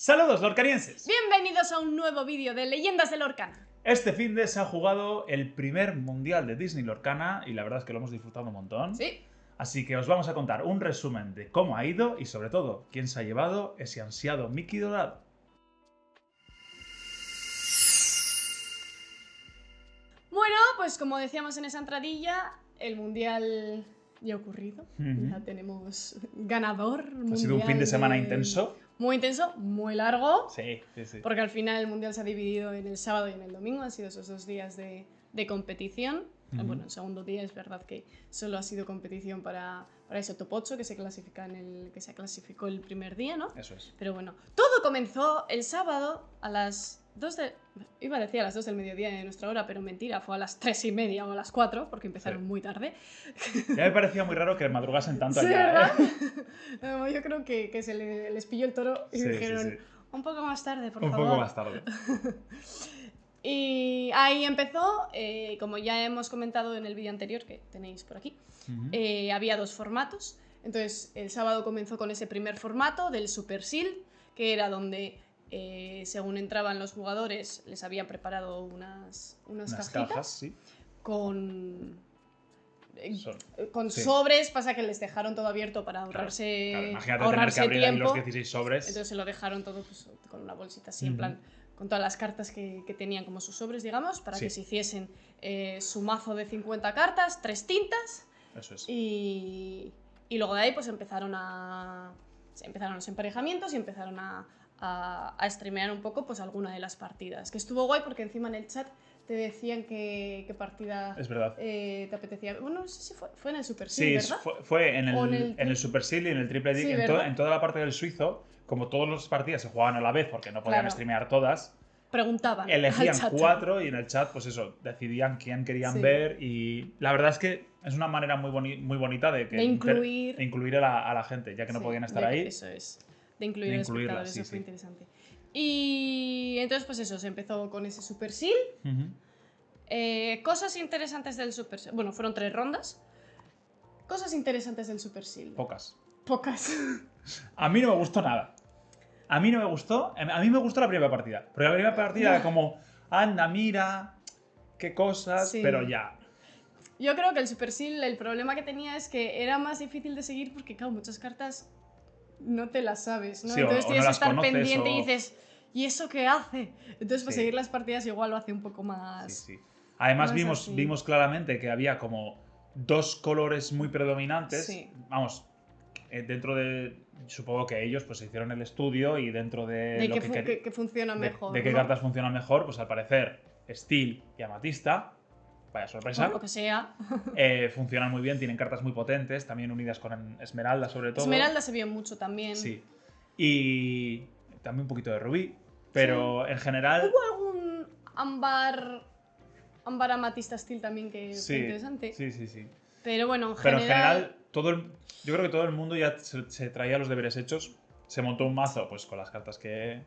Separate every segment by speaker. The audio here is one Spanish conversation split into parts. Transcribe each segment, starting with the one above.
Speaker 1: Saludos lorcanienses.
Speaker 2: Bienvenidos a un nuevo vídeo de Leyendas de Lorcana.
Speaker 1: Este finde se ha jugado el primer mundial de Disney Lorcana y la verdad es que lo hemos disfrutado un montón.
Speaker 2: Sí.
Speaker 1: Así que os vamos a contar un resumen de cómo ha ido y sobre todo quién se ha llevado ese ansiado Mickey dorado.
Speaker 2: Bueno, pues como decíamos en esa entradilla, el mundial ya ha ocurrido. Ya tenemos ganador.
Speaker 1: Ha sido un fin de semana intenso.
Speaker 2: Muy intenso, muy largo.
Speaker 1: Sí.
Speaker 2: Porque al final el mundial se ha dividido en el sábado y en el domingo. Han sido esos 2 días de competición. Bueno, el segundo día es verdad que solo ha sido competición para ese top 8 que se clasificó el primer día, ¿no?
Speaker 1: Eso es.
Speaker 2: Pero bueno, todo comenzó el sábado a las 2 de... Iba a decir a las 2 del mediodía de nuestra hora, pero mentira, fue a las 3:30 o a las 4, porque empezaron muy tarde.
Speaker 1: Ya me parecía muy raro que madrugasen tanto
Speaker 2: Sí,
Speaker 1: allá,
Speaker 2: ¿verdad?
Speaker 1: ¿eh?
Speaker 2: Yo creo que se les pilló el toro y dijeron, un poco más tarde, por favor.
Speaker 1: Un poco más tarde.
Speaker 2: Y ahí empezó, como ya hemos comentado en el vídeo anterior, que tenéis por aquí, había 2 formatos. Entonces, el sábado comenzó con ese primer formato del Super Seal, que era donde, según entraban los jugadores, les habían preparado unas cajas
Speaker 1: sí.
Speaker 2: con
Speaker 1: Sí.
Speaker 2: sobres. Pasa que les dejaron todo abierto para ahorrarse,
Speaker 1: Claro, imagínate
Speaker 2: ahorrarse
Speaker 1: tener que abrir ahí
Speaker 2: tiempo.
Speaker 1: los 16 sobres.
Speaker 2: Entonces se lo dejaron todo pues, con una bolsita así, en plan, con todas las cartas que tenían como sus sobres, digamos, para que se hiciesen su mazo de 50 cartas, 3 tintas.
Speaker 1: Eso es.
Speaker 2: Y luego de ahí pues empezaron los emparejamientos y empezaron a streamear un poco pues alguna de las partidas. Que estuvo guay porque encima en el chat te decían qué partida
Speaker 1: es verdad.
Speaker 2: te apetecía. Bueno, no sé si fue en el Super Seal,
Speaker 1: Sí,
Speaker 2: ¿verdad?
Speaker 1: fue en el Super Seal y en el Triple D,
Speaker 2: Sí,
Speaker 1: en toda la parte del suizo, como todas las partidas se jugaban a la vez porque no podían streamear todas,
Speaker 2: preguntaban
Speaker 1: elegían
Speaker 2: al chat
Speaker 1: 4 y en el chat, pues eso, decidían quién querían ver y la verdad es que es una manera muy bonita de incluir a la gente, ya que no podían estar ahí.
Speaker 2: Eso es, de incluir a los espectadores, eso fue interesante. Y entonces pues eso, se empezó con ese Super Seal. Cosas interesantes del Super Seal. Bueno, fueron 3 rondas. Cosas interesantes del Super Seal.
Speaker 1: Pocas.
Speaker 2: A
Speaker 1: mí no me gustó nada. A mí me gustó la primera partida. Porque la primera partida era como, anda, mira, qué cosas, pero ya.
Speaker 2: Yo creo que el Super Seal, el problema que tenía es que era más difícil de seguir porque, claro, muchas cartas no te las sabes, ¿no?
Speaker 1: Sí,
Speaker 2: entonces tienes que estar pendiente
Speaker 1: y
Speaker 2: dices, ¿y eso qué hace? Entonces, para seguir las partidas igual lo hace un poco más...
Speaker 1: Sí. Además vimos claramente que había como 2 colores muy predominantes. Vamos, dentro de... Supongo que ellos pues hicieron el estudio y dentro de lo
Speaker 2: que funciona mejor.
Speaker 1: De qué cartas funcionan mejor, pues al parecer Steel y Amatista, vaya sorpresa.
Speaker 2: Lo que sea.
Speaker 1: Funcionan muy bien, tienen cartas muy potentes, también unidas con Esmeralda sobre todo.
Speaker 2: Esmeralda se vio mucho también.
Speaker 1: Sí. Y también un poquito de Rubí, pero en general...
Speaker 2: ¿Hubo algún ámbar Amatista Steel también que fue interesante?
Speaker 1: Sí.
Speaker 2: Pero bueno, en general
Speaker 1: yo creo que todo el mundo ya se traía los deberes hechos. Se montó un mazo pues con las cartas que...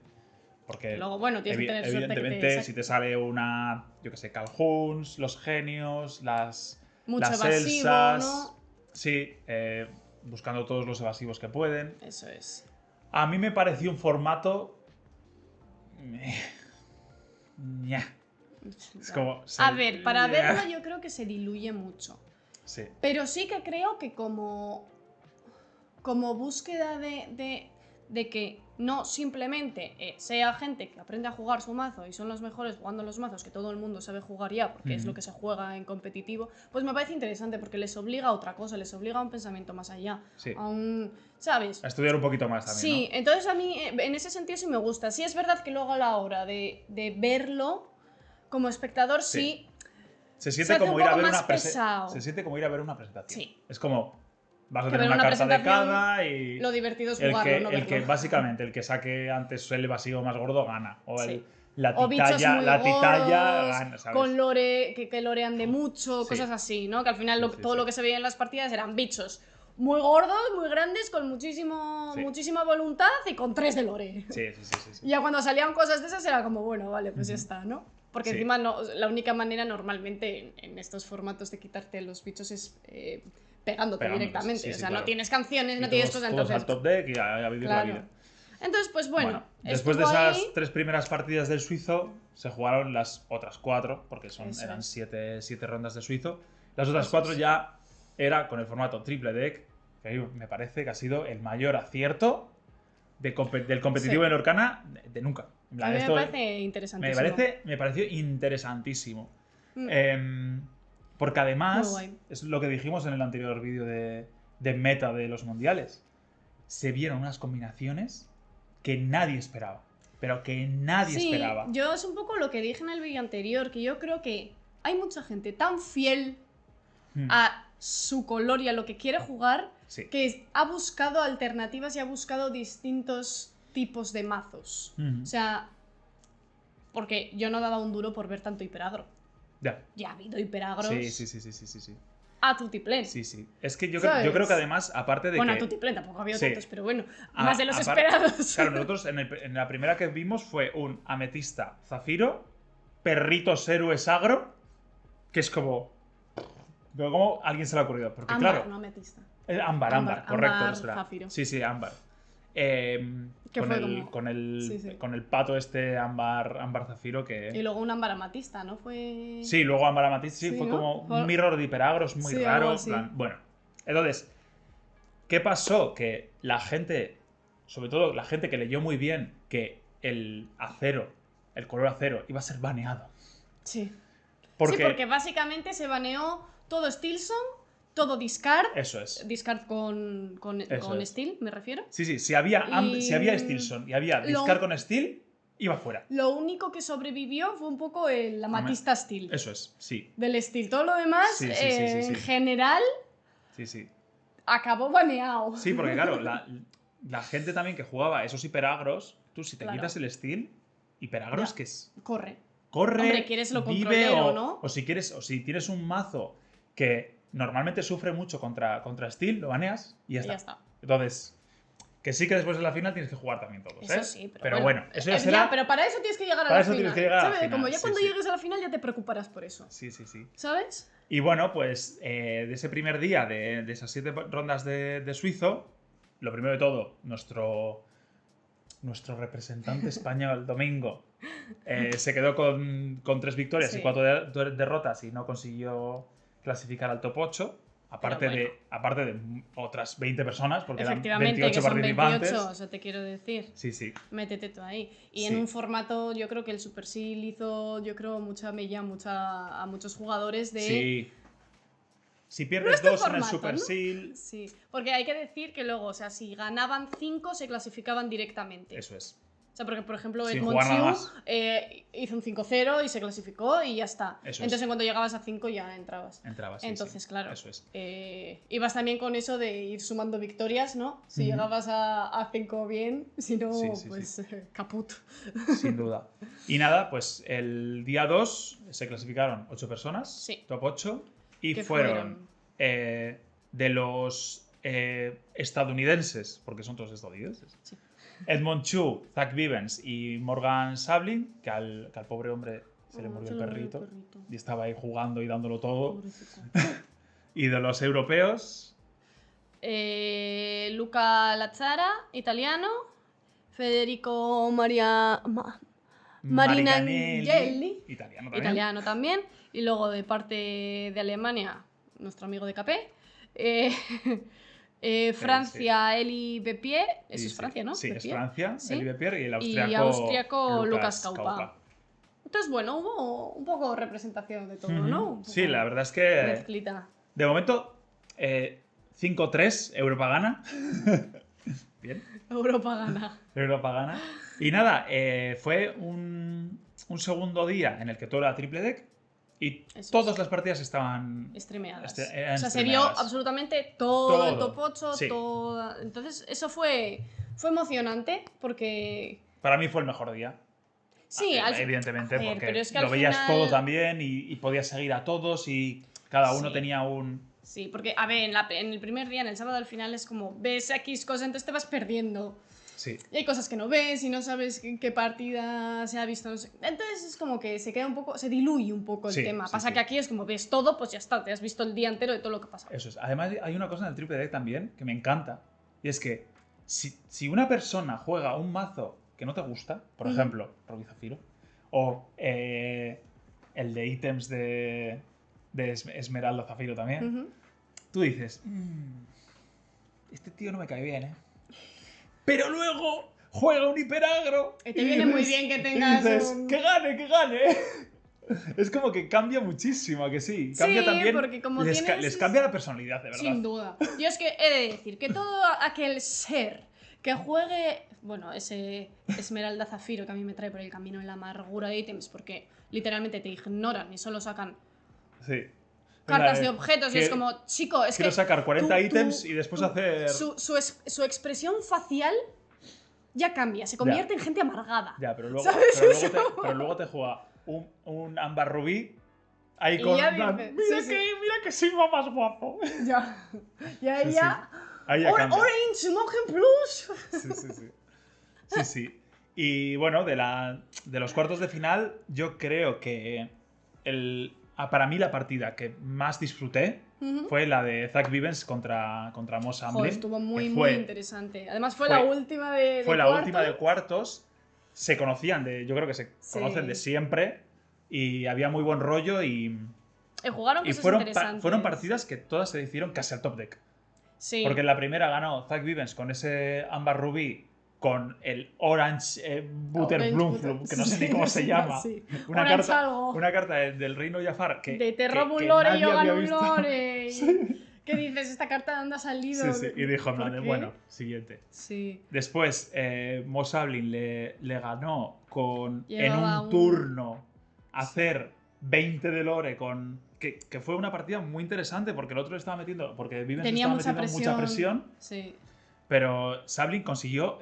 Speaker 1: Porque
Speaker 2: luego, bueno, tienes que tener suerte
Speaker 1: evidentemente, si te sale una, yo que sé, Calhouns, los genios, las
Speaker 2: evasivo,
Speaker 1: Elsas,
Speaker 2: ¿no?
Speaker 1: Sí, buscando todos los evasivos que pueden.
Speaker 2: Eso es.
Speaker 1: A mí me pareció un formato... Es como...
Speaker 2: A ver, para verlo yo creo que se diluye mucho.
Speaker 1: Sí.
Speaker 2: Pero sí que creo que como búsqueda de que no simplemente sea gente que aprende a jugar su mazo y son los mejores jugando los mazos que todo el mundo sabe jugar ya porque es lo que se juega en competitivo, pues me parece interesante porque les obliga a otra cosa, les obliga a un pensamiento más allá, a un... ¿sabes?
Speaker 1: A estudiar un poquito más también,
Speaker 2: sí,
Speaker 1: ¿no?
Speaker 2: Entonces a mí en ese sentido sí me gusta. Sí es verdad que luego a la hora de verlo como espectador sí
Speaker 1: se siente como ir a ver una
Speaker 2: presentación.
Speaker 1: Se siente como ir a ver una presentación.
Speaker 2: Sí.
Speaker 1: Es como vas a tener una carta de cada y
Speaker 2: lo divertido es jugarlo, no verlo.
Speaker 1: Básicamente el que saque antes el evasivo más gordo gana o la
Speaker 2: bichos muy
Speaker 1: titalla
Speaker 2: gordos,
Speaker 1: gana, ¿sabes?
Speaker 2: con lore que lorean de mucho, cosas así, ¿no? Que al final todo lo que se veía en las partidas eran bichos muy gordos, muy grandes, con muchísima voluntad y con 3 de lore.
Speaker 1: Sí.
Speaker 2: Y ya cuando salían cosas de esas era como, bueno, vale, pues ya está, ¿no? Porque encima la única manera normalmente en estos formatos de quitarte los bichos es pegándote directamente. O sea, no tienes canciones, no tienes cosas,
Speaker 1: entonces...
Speaker 2: al
Speaker 1: top deck y a vivir la vida.
Speaker 2: Entonces, pues bueno.
Speaker 1: Después de esas
Speaker 2: ahí...
Speaker 1: 3 primeras partidas del suizo, se jugaron las otras 4, porque eran 7 rondas de suizo. Las otras 4 ya era con el formato triple deck, que me parece que ha sido el mayor acierto del competitivo en Lorcana de nunca.
Speaker 2: A mí me parece interesantísimo.
Speaker 1: Me pareció interesantísimo. Porque además, es lo que dijimos en el anterior vídeo de meta de los mundiales, se vieron unas combinaciones que nadie esperaba. Pero que nadie esperaba.
Speaker 2: Yo es un poco lo que dije en el vídeo anterior, que yo creo que hay mucha gente tan fiel a su color y a lo que quiere jugar, que ha buscado alternativas y ha buscado distintos tipos de mazos. O sea, porque yo no daba un duro por ver tanto hiperagro. Ya ha habido hiperagros.
Speaker 1: Sí.
Speaker 2: A tutiplén.
Speaker 1: Sí. Es que yo creo que además, aparte de
Speaker 2: bueno,
Speaker 1: que...
Speaker 2: a tutiplén tampoco había tantos, pero bueno, más de los esperados.
Speaker 1: Claro, nosotros en la primera que vimos fue un ametista zafiro, perritos héroes agro, que es como... Pero ¿cómo alguien se le ha ocurrido? Porque
Speaker 2: ámbar,
Speaker 1: claro...
Speaker 2: no ametista.
Speaker 1: Ámbar, correcto.
Speaker 2: Ámbar, zafiro.
Speaker 1: Sí, ámbar. Con el pato este ámbar zafiro que...
Speaker 2: Y luego un ámbar amatista, ¿no? Fue...
Speaker 1: Sí, luego ámbar amatista, fue
Speaker 2: ¿no?
Speaker 1: como un mirror de hiperagros muy raro. Bueno, entonces, ¿qué pasó? Que la gente, sobre todo la gente que leyó muy bien que el color acero, iba a ser baneado.
Speaker 2: Sí.
Speaker 1: Porque
Speaker 2: básicamente se baneó todo Steelson, todo discard.
Speaker 1: Eso es.
Speaker 2: Discard con Steel, me refiero.
Speaker 1: Sí. Si había Steelson y había discard con Steel, iba fuera.
Speaker 2: Lo único que sobrevivió fue un poco el amatista Steel.
Speaker 1: Eso es, sí.
Speaker 2: Del Steel. Todo lo demás, en general, acabó baneado.
Speaker 1: Sí, porque claro, la gente también que jugaba esos hiperagros, tú si te quitas el Steel, hiperagros que es...
Speaker 2: Corre.
Speaker 1: Hombre,
Speaker 2: quieres lo controlero, ¿no?
Speaker 1: O si tienes un mazo que normalmente sufre mucho contra Steel, lo baneas y ya está. Entonces, que sí que después de la final tienes que jugar también todos,
Speaker 2: Eso sí,
Speaker 1: pero bueno, eso ya será...
Speaker 2: pero para eso tienes que llegar a la final. ¿Sabes? Como ya cuando llegues a la final ya te preocuparás por eso.
Speaker 1: Sí.
Speaker 2: ¿Sabes?
Speaker 1: Y bueno, pues de ese primer día, de esas 7 rondas de suizo, lo primero de todo, nuestro representante español, Domingo, se quedó con 3 victorias y 4 derrotas y no consiguió clasificar al top 8. Aparte de otras 20 personas, porque eran 28 participantes. 28,
Speaker 2: eso te quiero decir.
Speaker 1: Sí.
Speaker 2: Métete tú ahí. Y en un formato, yo creo que el Super Seal hizo, mucha mella a muchos jugadores de...
Speaker 1: Sí. Si pierdes 2 en el Super
Speaker 2: ¿no?
Speaker 1: Seal...
Speaker 2: Sí, porque hay que decir que luego, o sea, si ganaban 5 se clasificaban directamente.
Speaker 1: Eso es.
Speaker 2: O sea, porque por ejemplo Edmond Chu hizo un 5-0 y se clasificó y ya está. Entonces en cuanto llegabas a 5 ya entrabas. Entonces, claro,
Speaker 1: eso es.
Speaker 2: ibas también con eso de ir sumando victorias, ¿no? Si llegabas a 5 bien, si no, pues caput.
Speaker 1: Sin duda. Y nada, pues el día 2 se clasificaron 8 personas, top 8, y fueron de los estadounidenses, porque son todos estadounidenses. Sí. Edmond Chu, Zach Vivens y Morgan Sabling, que al pobre hombre se le murió el perrito y estaba ahí jugando y dándolo todo. Y de los europeos...
Speaker 2: Luca Lazzara, italiano. Federico Marinangeli, italiano también. Y luego de parte de Alemania, nuestro amigo de Capé. Francia, Eli Bepier. Eso es Francia, ¿no?
Speaker 1: Sí,
Speaker 2: Bepier.
Speaker 1: Es Francia, Eli Bepier, y el
Speaker 2: austriaco Lucas Kaupa. Entonces, bueno, hubo un poco representación de todo, ¿no?
Speaker 1: Sí, la verdad es que...
Speaker 2: Mezclita.
Speaker 1: De momento, 5-3, Europa gana. Bien.
Speaker 2: Europa gana.
Speaker 1: Y nada, fue un segundo día en el que todo era triple deck. Y todas las partidas estaban
Speaker 2: streameadas. O sea, se vio absolutamente todo el top 8, Entonces, eso fue emocionante porque...
Speaker 1: Para mí fue el mejor día.
Speaker 2: Sí,
Speaker 1: evidentemente, porque pero es que lo veías todo también y podías seguir a todos y cada uno tenía un...
Speaker 2: Sí, porque, a ver, en el primer día, en el sábado al final, es como, ves X cosas, entonces te vas perdiendo.
Speaker 1: Sí.
Speaker 2: Y hay cosas que no ves y no sabes qué partida se ha visto, no sé. Entonces es como que se queda un poco, se diluye un poco el tema. Pasa que aquí es como ves todo, pues ya está, te has visto el día entero de todo lo que pasa.
Speaker 1: Eso es. Además hay una cosa en el triple deck también que me encanta y es que si una persona juega un mazo que no te gusta, por ejemplo, Rubí Zafiro, o el de ítems de Esmeralda Zafiro también, tú dices, este tío no me cae bien, ¿eh? Pero luego juega un hiperagro.
Speaker 2: Te viene muy bien que tengas
Speaker 1: y dices, ¡que gane, que gane! Es como que cambia muchísimo, ¿a que sí? Cambia también.
Speaker 2: Porque como
Speaker 1: les cambia la personalidad, de verdad.
Speaker 2: Sin duda. Yo es que he de decir que todo aquel ser que juegue, bueno, ese Esmeralda Zafiro que a mí me trae por el camino en la amargura de ítems, porque literalmente te ignoran y solo sacan cartas de objetos y es como, chico, es
Speaker 1: quiero sacar 40 ítems y después hacer...
Speaker 2: Su expresión facial ya cambia, se convierte en gente amargada.
Speaker 1: Ya, pero luego te juega un ámbar rubí ahí con... Mira que Sigma más guapo.
Speaker 2: Ya. Y ahí ya... Orange Mogen Plus.
Speaker 1: Sí. Y bueno, de los cuartos de final, yo creo que para mí la partida que más disfruté fue la de Zach Vivens contra Moss Amblin.
Speaker 2: Estuvo muy interesante. Además fue la última de
Speaker 1: Fue la última de cuartos. Se conocían yo creo que se conocen de siempre. Y había muy buen rollo y
Speaker 2: jugaron cosas interesantes.
Speaker 1: Fueron partidas que todas se hicieron casi al top deck.
Speaker 2: Sí.
Speaker 1: Porque en la primera ganó Zach Vivens con ese ámbar rubí, con el Orange Butterblum, que no sé ni cómo se llama. Sí. Una carta del Reino Jafar que
Speaker 2: te robo un lore y yo gano un lore. ¿Qué dices? ¿Esta carta de dónde ha salido?
Speaker 1: Sí. Y dijo, bueno, siguiente.
Speaker 2: Sí.
Speaker 1: Después, Moss Amblin le ganó en un turno hacer 20 de lore con... Que fue una partida muy interesante porque el otro le estaba metiendo... Porque Vivens estaba metiendo mucha presión.
Speaker 2: Sí.
Speaker 1: Pero Sablin consiguió...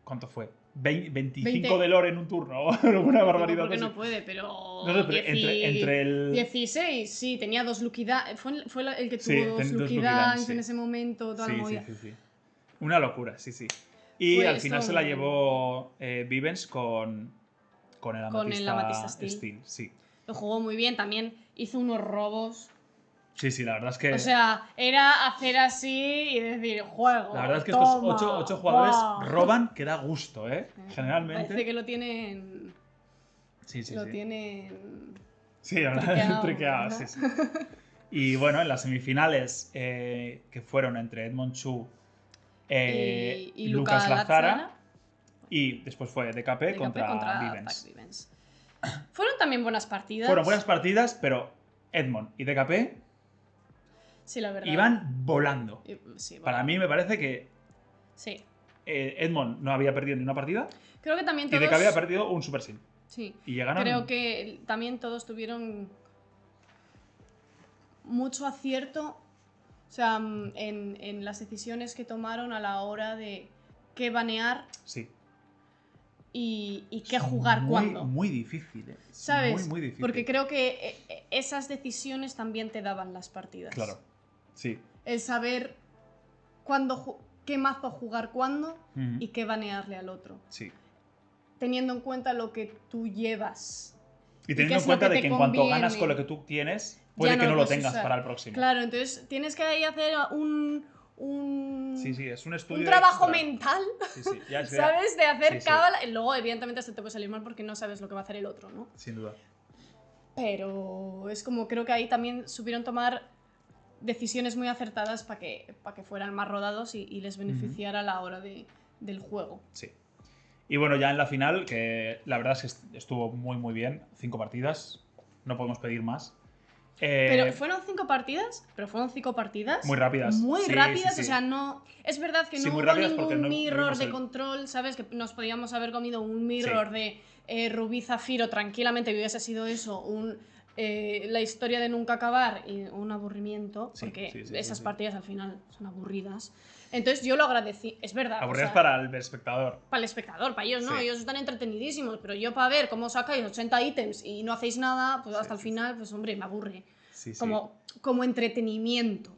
Speaker 1: ¿Cuánto fue? 25 de lore en un turno. Una barbaridad.
Speaker 2: Porque no puede, pero...
Speaker 1: No sé, entre el...
Speaker 2: 16, sí, tenía 2 Lucky Dance. Fue el que tuvo 2 Lucky Dance en ese momento. Toda la movida.
Speaker 1: Sí. Una locura, sí. Y al final se la llevó Vivens con el Amatista Steel. Sí.
Speaker 2: Lo jugó muy bien, también hizo unos robos.
Speaker 1: Sí, la verdad es que...
Speaker 2: O sea, era hacer así y decir, juego.
Speaker 1: La verdad es que estos 8 jugadores roban que da gusto, ¿eh? Generalmente.
Speaker 2: Parece que lo tienen...
Speaker 1: Sí.
Speaker 2: Lo tienen...
Speaker 1: Sí, triqueado, sí. Y bueno, en las semifinales, que fueron entre Edmond Chu y Lucas Lazara, y después fue DKP contra Vivens.
Speaker 2: Fueron también buenas partidas.
Speaker 1: Fueron buenas partidas, pero Edmond y DKP
Speaker 2: la verdad.
Speaker 1: iban volando.
Speaker 2: Sí,
Speaker 1: Para mí me parece que Edmond no había perdido ni una partida.
Speaker 2: Creo que también todos...
Speaker 1: Y DKP había perdido un Super Sim.
Speaker 2: Sí.
Speaker 1: Y llegaron...
Speaker 2: Creo que también todos tuvieron mucho acierto, o sea, en las decisiones que tomaron a la hora de qué banear.
Speaker 1: Sí.
Speaker 2: Y qué jugar cuándo.
Speaker 1: Muy difícil, ¿eh?
Speaker 2: ¿Sabes?
Speaker 1: Muy difícil.
Speaker 2: Porque creo que esas decisiones también te daban las partidas.
Speaker 1: Claro, sí.
Speaker 2: El saber qué mazo jugar cuándo y qué banearle al otro.
Speaker 1: Sí.
Speaker 2: Teniendo en cuenta lo que tú llevas.
Speaker 1: Y teniendo en cuenta de que en cuanto ganas con lo que tú tienes, puede que no lo tengas para el próximo.
Speaker 2: Claro, entonces tienes que ahí hacer
Speaker 1: Sí, es un estudio.
Speaker 2: Un trabajo mental,
Speaker 1: Ya,
Speaker 2: ¿sabes? De hacer cábala. Y luego, evidentemente, se te puede salir mal porque no sabes lo que va a hacer el otro, ¿no?
Speaker 1: Sin duda.
Speaker 2: Pero es como, creo que ahí también supieron tomar decisiones muy acertadas para que fueran más rodados y les beneficiara a la hora del juego.
Speaker 1: Sí. Y bueno, ya en la final, que la verdad es que estuvo muy bien. 5 partidas. No podemos pedir más.
Speaker 2: Pero fueron 5 partidas,
Speaker 1: muy rápidas.
Speaker 2: Muy rápidas, o sea, no... Es verdad que no hubo ningún mirror de control, ¿sabes? Que nos podíamos haber comido un mirror de Rubí Zafiro tranquilamente, que hubiese sido eso, la historia de nunca acabar y un aburrimiento, porque esas partidas al final son aburridas. Entonces yo lo agradecí, es verdad.
Speaker 1: Aburridas para el espectador.
Speaker 2: Para el espectador, para ellos no, ellos están entretenidísimos, pero yo para ver cómo sacáis 80 ítems y no hacéis nada, pues hasta el final, pues hombre, me aburre. Como entretenimiento,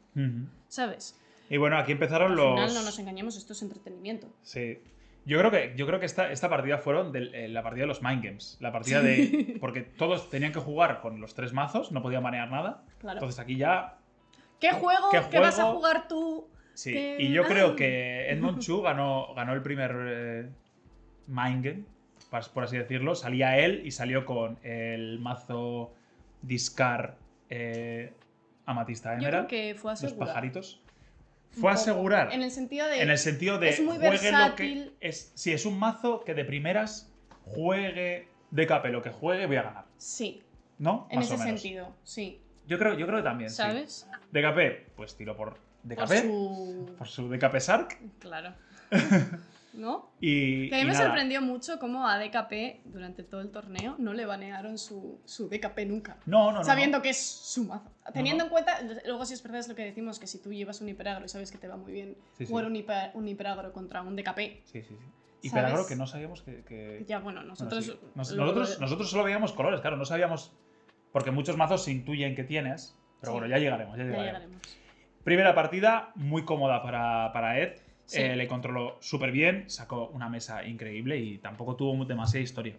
Speaker 2: ¿sabes?
Speaker 1: Y bueno, aquí empezaron
Speaker 2: al final no nos engañemos, esto es entretenimiento.
Speaker 1: Sí. Yo creo que esta partida fueron la partida de los Mind Games. La partida de... Porque todos tenían que jugar con los 3 mazos, no podían manejar nada.
Speaker 2: Claro.
Speaker 1: Entonces aquí ya...
Speaker 2: ¿Qué juego vas a jugar tú
Speaker 1: Sí, y yo creo que Edmond Chu ganó el primer Mind Game, por así decirlo. Salía él y salió con el mazo Discard Amatista Emerald.
Speaker 2: Yo creo que fue a asegurar.
Speaker 1: Los pajaritos. Fue a asegurar.
Speaker 2: En el sentido de.
Speaker 1: Es muy
Speaker 2: versátil.
Speaker 1: Sí, es un mazo que de primeras juegue DKP lo que juegue, voy a ganar.
Speaker 2: Sí.
Speaker 1: ¿No?
Speaker 2: En ese sentido, sí.
Speaker 1: Yo creo que también.
Speaker 2: ¿Sabes?
Speaker 1: Sí. DKP, pues tiro por DKP. Por su DKP Sark.
Speaker 2: Claro. ¿No?
Speaker 1: Y
Speaker 2: que a mí me sorprendió mucho cómo a DKP durante todo el torneo no le banearon su DKP nunca.
Speaker 1: No.
Speaker 2: Sabiendo que es su mazo. Teniendo en cuenta, luego si es verdad es lo que decimos, que si tú llevas un hiperagro y sabes que te va muy bien jugar un hiperagro contra un DKP.
Speaker 1: Sí. Hiperagro que no sabíamos que...
Speaker 2: Ya, bueno, nosotros...
Speaker 1: Bueno, sí. Nosotros solo veíamos colores, claro, no sabíamos... Porque muchos mazos se intuyen que tienes, pero bueno, ya llegaremos. Primera partida, muy cómoda para Ed. Sí. Le controló súper bien, sacó una mesa increíble y tampoco tuvo demasiada historia.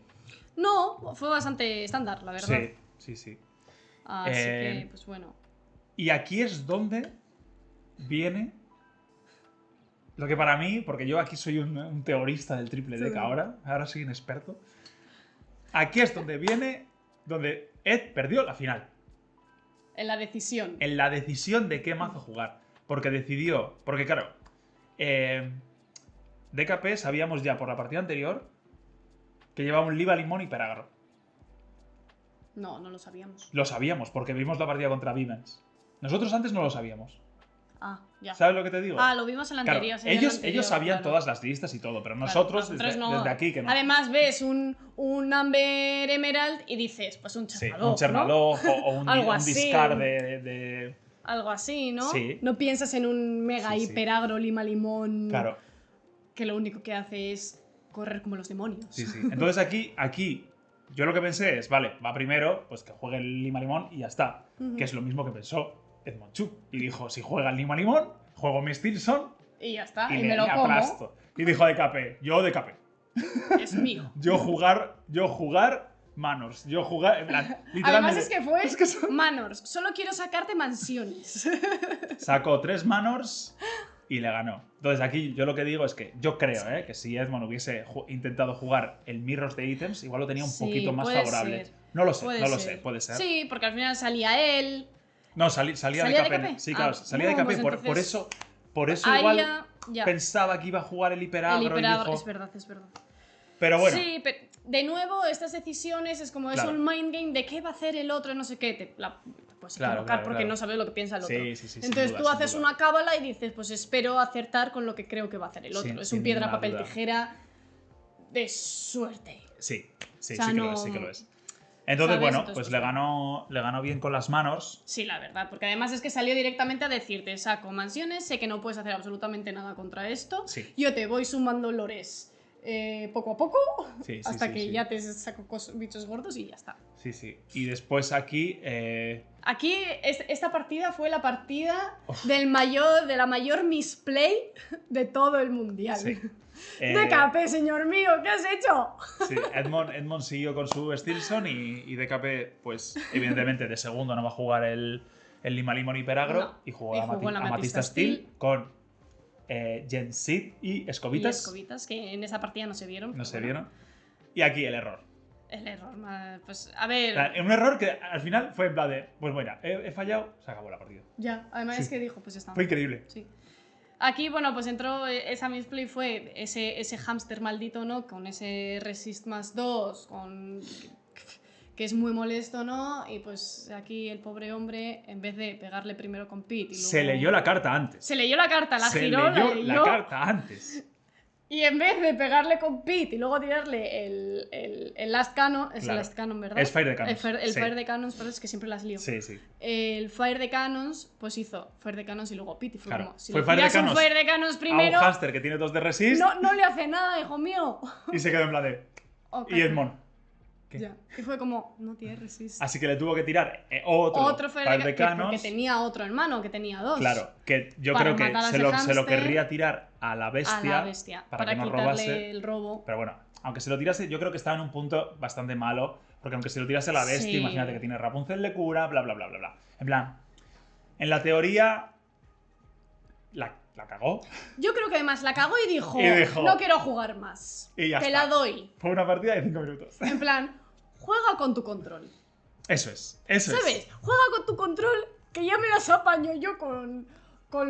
Speaker 2: No, fue bastante estándar, la verdad.
Speaker 1: Sí.
Speaker 2: Así que, pues bueno.
Speaker 1: Y aquí es donde viene lo que para mí, porque yo aquí soy un teorista del triple deck ahora soy un experto. Aquí es donde viene, donde Ed perdió la final.
Speaker 2: En la decisión.
Speaker 1: En la decisión de qué mazo jugar. Porque claro, DKP sabíamos ya por la partida anterior que llevaba un Liva Limón hiperagro.
Speaker 2: No lo sabíamos.
Speaker 1: Lo sabíamos porque vimos la partida contra Vivens. Nosotros antes no lo sabíamos.
Speaker 2: Ah, ya.
Speaker 1: ¿Sabes lo que te digo?
Speaker 2: Lo vimos en la anterior.
Speaker 1: Claro, ellos sabían todas las listas y todo, pero nosotros desde aquí que no.
Speaker 2: Además ves un Amber Emerald y dices, pues un Chernalog,
Speaker 1: un Chernalog, ¿no? o un Discard de...
Speaker 2: Algo así, ¿no?
Speaker 1: Sí.
Speaker 2: No piensas en un mega hiperagro lima limón.
Speaker 1: Claro.
Speaker 2: Que lo único que hace es correr como los demonios.
Speaker 1: Sí. Entonces aquí yo lo que pensé es, vale, va primero, pues que juegue el lima limón y ya está. Que es lo mismo que pensó Edmond Chu. Y dijo, si juega el lima limón, juego mi Stilson.
Speaker 2: Y ya está.
Speaker 1: Y
Speaker 2: me lo como.
Speaker 1: aplasto. Y dijo a DKP, yo DKP.
Speaker 2: Es mío.
Speaker 1: yo jugar Manors. Yo jugar, en plan,
Speaker 2: Además es que fue Manors. Solo quiero sacarte mansiones.
Speaker 1: Sacó 3 Manors y le ganó. Entonces aquí yo lo que digo es que yo creo que si Edmond hubiese intentado jugar el Mirrors de ítems, igual lo tenía un poquito más favorable. No lo sé, puede ser.
Speaker 2: Sí, porque al final salía él.
Speaker 1: No, salía DKP. Sí, claro, salía DKP. Pues por eso igual pensaba que iba a jugar el hiperagro.
Speaker 2: El hiperagro, es verdad.
Speaker 1: Pero bueno.
Speaker 2: Sí, pero de nuevo, estas decisiones es como es un mind game de qué va a hacer el otro, no sé qué. Te puedes equivocar porque no sabes lo que piensa el otro.
Speaker 1: Sí,
Speaker 2: entonces tú haces una cábala y dices, pues espero acertar con lo que creo que va a hacer el otro. Es un piedra, papel, tijera de suerte.
Speaker 1: Sí, sí que lo es. Entonces, bueno, pues le ganó bien con las Manors.
Speaker 2: Sí, la verdad, porque además es que salió directamente a decirte, saco mansiones, sé que no puedes hacer absolutamente nada contra esto, yo te voy sumando lores poco a poco, hasta que ya te saco bichos gordos y ya está.
Speaker 1: Sí. Y después aquí...
Speaker 2: Aquí, esta partida fue la partida de la mayor misplay de todo el mundial.
Speaker 1: Sí.
Speaker 2: DKP, señor mío, ¿qué has hecho?
Speaker 1: Sí, Edmond siguió con su Stilson y DKP, pues evidentemente de segundo no va a jugar el Lima Limón Hiperagro y jugó la Amatista Steel con Genseed y Escobitas.
Speaker 2: Y Escobitas, que en esa partida no se vieron.
Speaker 1: No se vieron. Y aquí el error.
Speaker 2: Pues a ver...
Speaker 1: Un error que al final fue en plan de, pues mira, he fallado, se acabó la partida.
Speaker 2: Ya, además es que dijo, pues está.
Speaker 1: Fue increíble.
Speaker 2: Sí. Aquí, bueno, pues entró esa misplay, fue ese hámster maldito, ¿no? Con ese resist +2, que es muy molesto, ¿no? Y pues aquí el pobre hombre, en vez de pegarle primero con Pit y luego...
Speaker 1: Se leyó la carta antes.
Speaker 2: Se leyó la carta, la giró, la leyó.
Speaker 1: La carta antes.
Speaker 2: Y en vez de pegarle con Pit y luego tirarle el Last Cannon, es el Last Cannon, ¿verdad?
Speaker 1: Es Fire de Cannons.
Speaker 2: El Fire de Cannons, pero es que siempre las lío.
Speaker 1: Sí.
Speaker 2: El Fire de Cannons, pues hizo Fire de Cannons y luego Pit. Y fue como, si
Speaker 1: fue
Speaker 2: le tiras un Fire de Cannons primero...
Speaker 1: A un Hamster que tiene 2 de resist...
Speaker 2: No le hace nada, hijo mío.
Speaker 1: Y se quedó en plan de... Y Edmond...
Speaker 2: Ya. Y fue como, no tiene resist.
Speaker 1: Así que le tuvo que tirar otro Fire de Cannons.
Speaker 2: Porque tenía otro en mano, que tenía 2.
Speaker 1: Claro, que yo creo que se lo querría tirar a la bestia para que no robase
Speaker 2: el robo.
Speaker 1: Pero bueno, aunque se lo tirase, yo creo que estaba en un punto bastante malo. Porque aunque se lo tirase a la bestia, imagínate que tiene Rapunzel de cura, bla. En plan, en la teoría la cagó.
Speaker 2: Yo creo que además la cagó y dijo, no quiero jugar más.
Speaker 1: Y ya
Speaker 2: Te
Speaker 1: está.
Speaker 2: la doy.
Speaker 1: Fue una partida de 5 minutos.
Speaker 2: En plan, juega con tu control.
Speaker 1: Eso es.
Speaker 2: ¿Sabes? Juega con tu control, que ya me las apaño yo con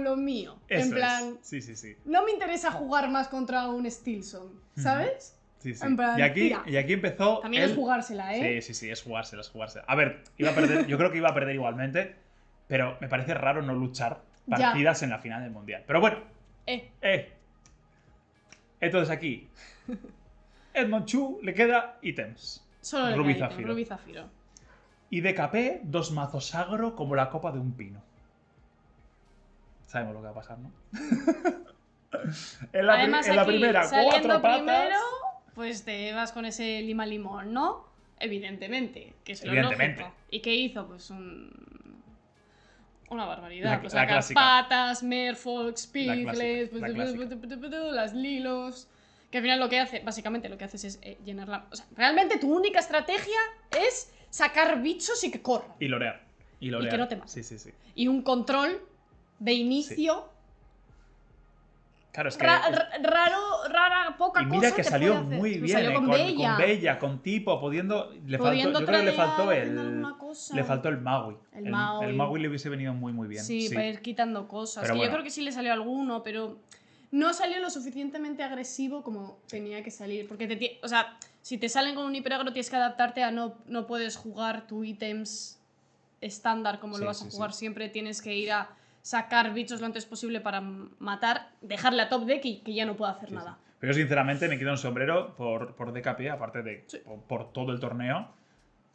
Speaker 2: lo mío.
Speaker 1: Eso
Speaker 2: en plan,
Speaker 1: es. Sí.
Speaker 2: no me interesa jugar más contra un Stilson, ¿sabes?
Speaker 1: Sí.
Speaker 2: En plan,
Speaker 1: y aquí empezó.
Speaker 2: También es jugársela, ¿eh?
Speaker 1: Sí, es jugársela. A ver, iba a perder, yo creo que iba a perder igualmente, pero me parece raro no luchar partidas en la final del mundial. Pero bueno. Entonces aquí, Edmond Chu le queda ítems.
Speaker 2: Solo
Speaker 1: Rubí
Speaker 2: le queda ítem, Rubí Zafiro.
Speaker 1: Y de KP, 2 mazos agro como la copa de un pino. Sabemos lo que va a pasar, ¿no?
Speaker 2: Además,
Speaker 1: en la
Speaker 2: aquí,
Speaker 1: primera,
Speaker 2: saliendo
Speaker 1: 4 patas.
Speaker 2: primero, pues te vas con ese lima limón, ¿no? Evidentemente, que es lo lógico. ¿Y qué hizo? Pues una barbaridad. Pues sacar patas, Merfolk, Piglet, las Lilos. Que al final lo que hace, básicamente lo que haces es llenarla. O sea, realmente tu única estrategia es sacar bichos y que corran.
Speaker 1: Y lorear. Y
Speaker 2: que no te maten.
Speaker 1: Sí.
Speaker 2: Y un control de inicio.
Speaker 1: Sí. Claro, es que.
Speaker 2: Rara, poca cosa.
Speaker 1: Y mira que salió muy bien.
Speaker 2: Salió con Bella.
Speaker 1: Con tipo, pudiendo. Yo creo que le faltó el Maui. El Maui le hubiese venido muy bien.
Speaker 2: Sí, para ir quitando cosas. Pero yo creo que sí le salió alguno, pero no salió lo suficientemente agresivo como tenía que salir. Porque o sea, si te salen con un hiperagro tienes que adaptarte a no puedes jugar tu ítems estándar como lo vas a jugar siempre. Tienes que ir a sacar bichos lo antes posible para matar, dejarle a top deck y que ya no pueda hacer nada.
Speaker 1: Sí. Pero yo sinceramente me quito un sombrero por DKP, aparte de por todo el torneo,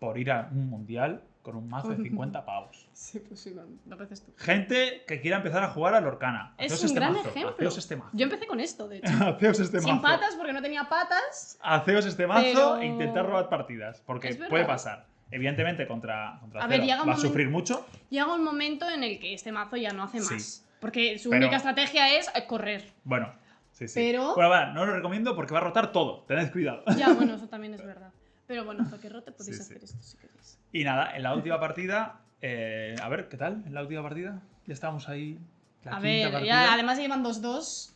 Speaker 1: por ir a un mundial con un mazo de 50 pavos.
Speaker 2: Sí, pues sí, lo haces tú.
Speaker 1: Gente que quiera empezar a jugar a Lorcana.
Speaker 2: Es un gran ejemplo.
Speaker 1: Haceos este mazo.
Speaker 2: Yo empecé con esto, de hecho.
Speaker 1: Haceos este mazo.
Speaker 2: Sin patas, porque no tenía patas.
Speaker 1: Haceos este mazo e intentar robar partidas. Porque puede pasar. Evidentemente contra Zero va a sufrir mucho.
Speaker 2: Llega un momento en el que este mazo ya no hace más. Porque su única estrategia es correr.
Speaker 1: Bueno, sí.
Speaker 2: Pero...
Speaker 1: Bueno, va, no lo recomiendo porque va a rotar todo. Tened cuidado.
Speaker 2: Ya, bueno, eso también es verdad. Pero bueno, para que rote podéis hacer esto si queréis.
Speaker 1: Y nada, en la última partida... a ver, ¿qué tal? En la última partida ya estábamos ahí.
Speaker 2: Ya, además llevan 2-2.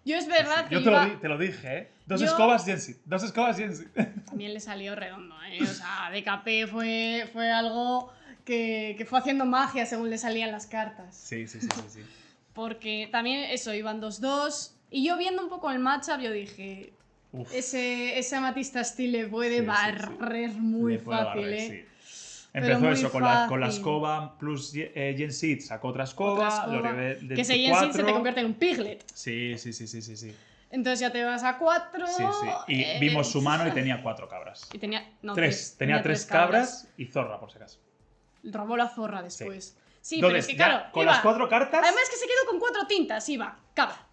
Speaker 2: Yo es verdad que
Speaker 1: yo te lo dije, ¿eh? Dos escobas Jensi.
Speaker 2: También le salió redondo, ¿eh? O sea, DKP fue algo que fue haciendo magia según le salían las cartas.
Speaker 1: Sí.
Speaker 2: Porque también eso, iban 2-2. Y yo viendo un poco el matchup, yo dije... Ese Amatista Steel le puede barrer muy fácil, ¿eh?
Speaker 1: Empezó eso con la escoba plus Jenseed, sacó otra escoba.
Speaker 2: Que ese Jenseed se te convierte en un Piglet.
Speaker 1: Sí.
Speaker 2: Entonces ya te vas a 4.
Speaker 1: Sí. Y vimos su mano y tenía 4 cabras.
Speaker 2: Y tenía
Speaker 1: 3. Tenía 3 cabras y zorra, por si acaso.
Speaker 2: Robó la zorra después. Sí,
Speaker 1: entonces,
Speaker 2: pero es que claro.
Speaker 1: Con las 4 cartas.
Speaker 2: Además que se quedó con 4 tintas, iba. Cabra.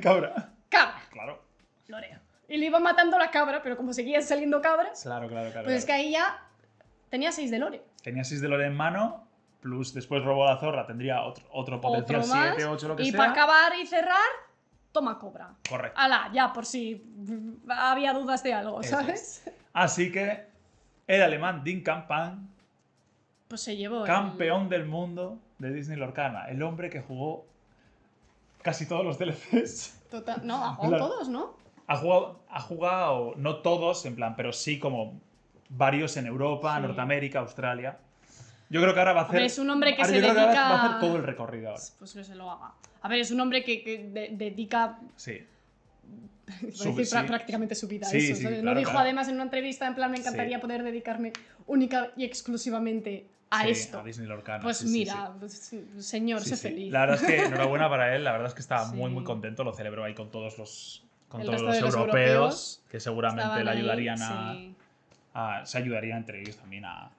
Speaker 1: Cabra. Claro.
Speaker 2: Lorea. Y le iba matando la cabra, pero como seguían saliendo cabras.
Speaker 1: Claro.
Speaker 2: Pues es que ahí ya. Tenía 6 de lore.
Speaker 1: Tenía 6 de lore en mano, plus después robó la zorra, tendría otro potencial 7, 8, lo que sea.
Speaker 2: Y para acabar y cerrar, toma cobra.
Speaker 1: Correcto.
Speaker 2: Ala, ya por si había dudas de algo, ¿sabes?
Speaker 1: Así que el alemán Dean Kampan,
Speaker 2: pues se llevó
Speaker 1: campeón del mundo de Disney Lorcana, el hombre que jugó casi todos los DLCs.
Speaker 2: No, ha jugado todos, ¿no?
Speaker 1: Ha jugado, no todos, en plan, pero sí como varios en Europa, Norteamérica, Australia. Yo creo que ahora va a hacer...
Speaker 2: es un hombre que se dedica...
Speaker 1: va a hacer todo el recorrido ahora.
Speaker 2: Pues que se lo haga. A ver, es un hombre que dedica...
Speaker 1: Sí.
Speaker 2: Prácticamente su vida a eso.
Speaker 1: Sí, claro,
Speaker 2: lo dijo además en una entrevista, en plan, me encantaría poder dedicarme única y exclusivamente a esto.
Speaker 1: A Disney Lorcana.
Speaker 2: Pues mira, señor, sé feliz.
Speaker 1: La verdad es que enhorabuena para él, la verdad es que estaba muy contento, lo celebró ahí con todos los europeos, que seguramente le ayudarían se ayudarían entre ellos también a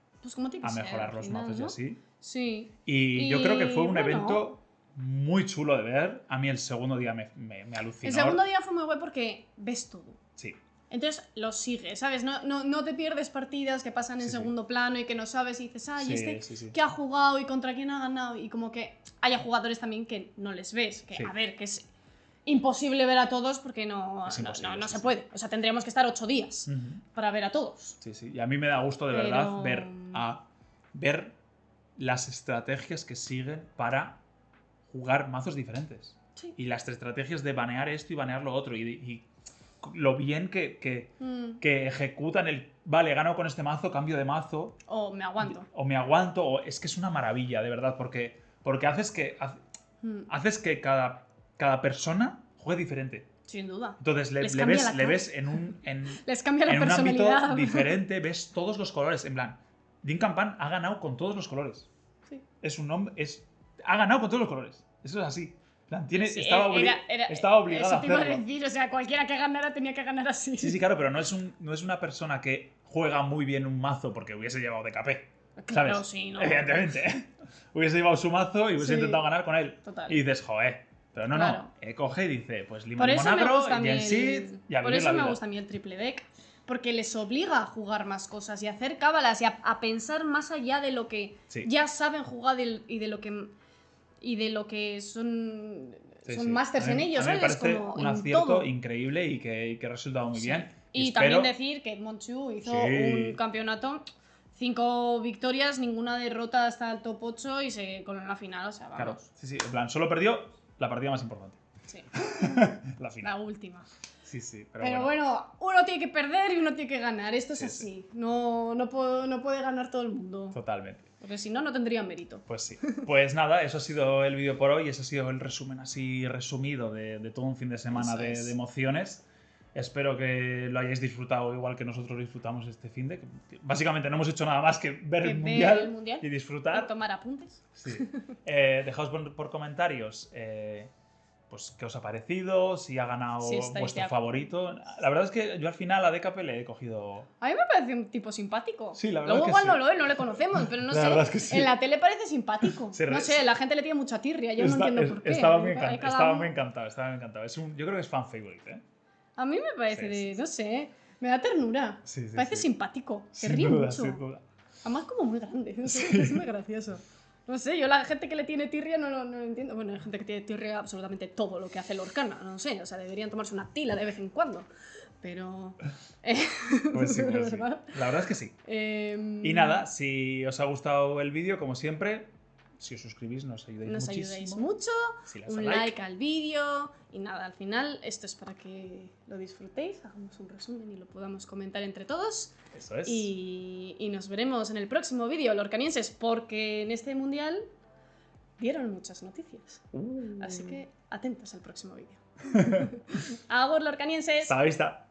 Speaker 1: mejorar los mazos y así.
Speaker 2: Sí.
Speaker 1: Y yo creo que fue un evento muy chulo de ver. A mí el segundo día me alucinó.
Speaker 2: El segundo día fue muy guay porque ves todo.
Speaker 1: Sí.
Speaker 2: Entonces lo sigues, ¿sabes? No te pierdes partidas que pasan en segundo plano y que no sabes y dices, ¿qué ha jugado y contra quién ha ganado? Y como que haya jugadores también que no les ves. Que, a ver, que es imposible ver a todos porque no se puede. O sea, tendríamos que estar 8 días para ver a todos.
Speaker 1: Sí. Y a mí me da gusto de verdad ver las estrategias que siguen para jugar mazos diferentes.
Speaker 2: Sí.
Speaker 1: Y las estrategias de banear esto y banear lo otro. Y lo bien que ejecutan el... Vale, he ganado con este mazo, cambio de mazo.
Speaker 2: O me aguanto.
Speaker 1: O es que es una maravilla, de verdad, porque haces que cada persona juegue diferente.
Speaker 2: Sin duda.
Speaker 1: Entonces le ves
Speaker 2: les cambia la
Speaker 1: en un
Speaker 2: personalidad.
Speaker 1: ámbito diferente, ves todos los colores. En plan, Din Campan ha ganado con todos los colores.
Speaker 2: Sí.
Speaker 1: Es un hombre... Ha ganado con todos los colores. Eso es así.
Speaker 2: Sí,
Speaker 1: estaba obligado a hacerlo.
Speaker 2: Eso te iba a decir, o sea, cualquiera que ganara tenía que ganar así.
Speaker 1: Sí, claro, pero no es una persona que juega muy bien un mazo porque hubiese llevado DKP.
Speaker 2: Claro,
Speaker 1: ¿sabes?
Speaker 2: sí, no.
Speaker 1: Evidentemente. Hubiese llevado su mazo y hubiese intentado ganar con él.
Speaker 2: Total.
Speaker 1: Y dices, joder. Pero no. Coge y dice, pues
Speaker 2: Por eso me gusta
Speaker 1: a
Speaker 2: mí el triple deck. Porque les obliga a jugar más cosas y a hacer cábalas y a pensar más allá de lo que ya saben jugar y de lo que son masters en ellos,
Speaker 1: ¿sabes? Me parece
Speaker 2: como
Speaker 1: un acierto increíble y que ha resultado muy bien.
Speaker 2: Y también decir que Monchu hizo un campeonato, 5 victorias, ninguna derrota hasta el top 8 y se coló en la final, o sea, vamos.
Speaker 1: Claro, sí, en plan, solo perdió la partida más importante.
Speaker 2: Sí.
Speaker 1: La final.
Speaker 2: La última.
Speaker 1: Sí,
Speaker 2: pero bueno, uno tiene que perder y uno tiene que ganar. Esto es así. Sí. No puede ganar todo el mundo.
Speaker 1: Totalmente.
Speaker 2: Porque si no tendría mérito.
Speaker 1: Pues sí. Pues nada, eso ha sido el vídeo por hoy. Ese ha sido el resumen así resumido de todo un fin de semana de emociones. Espero que lo hayáis disfrutado igual que nosotros disfrutamos este fin de. Básicamente no hemos hecho nada más que ver el mundial y disfrutar.
Speaker 2: Y tomar apuntes.
Speaker 1: Sí. Dejaos por comentarios pues qué os ha parecido, si ha ganado vuestro favorito. La verdad es que yo al final a DKP le he cogido...
Speaker 2: A mí me parece un tipo simpático.
Speaker 1: Sí, la verdad
Speaker 2: Luego
Speaker 1: es que
Speaker 2: igual no le conocemos, pero no sé.
Speaker 1: Es que sí.
Speaker 2: En la tele parece simpático. No sé, la gente le tiene mucha tirria. Yo no entiendo por qué.
Speaker 1: Estaba muy encantado. Yo creo que es fan favorite, ¿eh?
Speaker 2: A mí me parece, no sé, me da ternura. Parece simpático. Se ríe mucho. Sin duda. Además como muy grande. No sé, es muy gracioso. No sé, yo la gente que le tiene tirria no lo entiendo. Bueno, hay gente que tiene tirria absolutamente todo lo que hace Lorcana, no sé, o sea, deberían tomarse una tila de vez en cuando. Pero...
Speaker 1: Pues sí. La verdad es que sí. Y nada, si os ha gustado el vídeo, como siempre, si os suscribís nos ayudáis
Speaker 2: mucho. Un like al vídeo. Y nada, al final esto es para que lo disfrutéis, hagamos un resumen y lo podamos comentar entre todos.
Speaker 1: Eso es.
Speaker 2: Y nos veremos en el próximo vídeo, lorcanienses, porque en este mundial dieron muchas noticias. Así que atentos al próximo vídeo. ¡Agur, lorcanienses!
Speaker 1: ¡Hasta la vista!